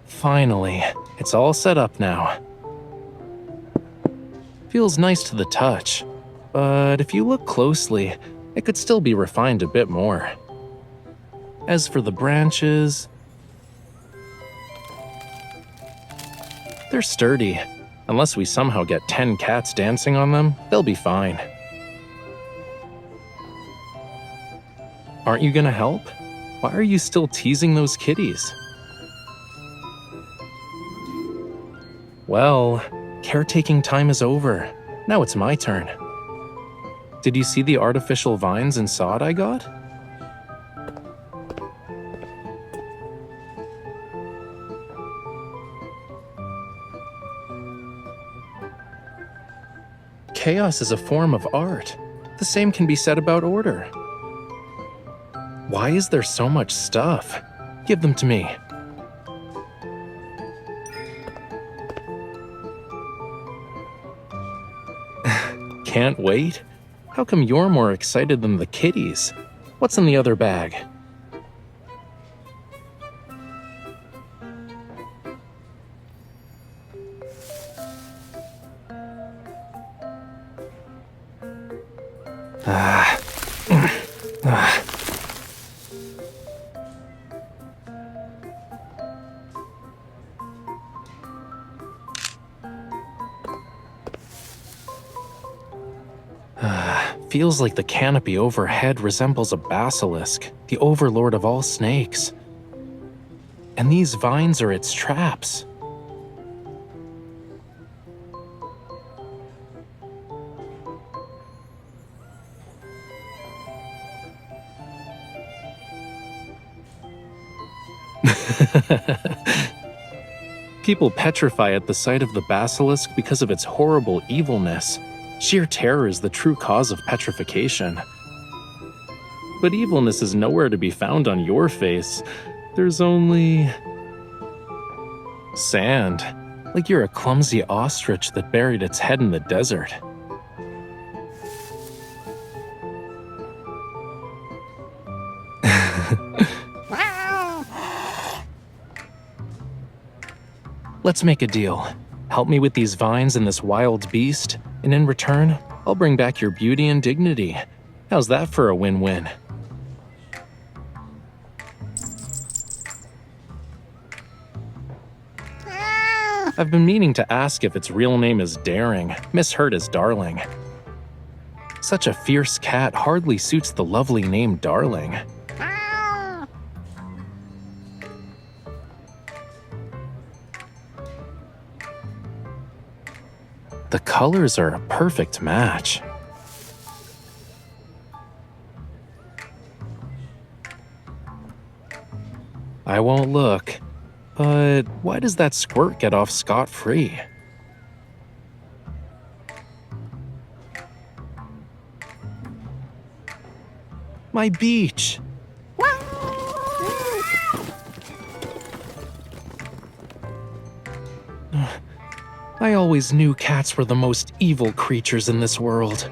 Finally, it's all set up now. Feels nice to the touch, but if you look closely, it could still be refined a bit more. As for the branches, they're sturdy. Unless we somehow get 10 cats dancing on them, they'll be fine. Aren't you gonna help? Why are you still teasing those kitties? Well, caretaking time is over. Now it's my turn. Did you see the artificial vines and sod I got? Chaos is a form of art. The same can be said about order. Why is there so much stuff? Give them to me. Can't wait? How come you're more excited than the kitties? What's in the other bag? Feels like the canopy overhead resembles a basilisk, the overlord of all snakes. And these vines are its traps. People petrify at the sight of the basilisk because of its horrible evilness. Sheer terror is the true cause of petrification. But evilness is nowhere to be found on your face. There's only sand, like you're a clumsy ostrich that buried its head in the desert. Let's make a deal. Help me with these vines and this wild beast, and in return, I'll bring back your beauty and dignity. How's that for a win-win? I've been meaning to ask if its real name is Daring, misheard as Darling. Such a fierce cat hardly suits the lovely name Darling. The colors are a perfect match. I won't look, but why does that squirt get off scot-free? My beach! I always knew cats were the most evil creatures in this world.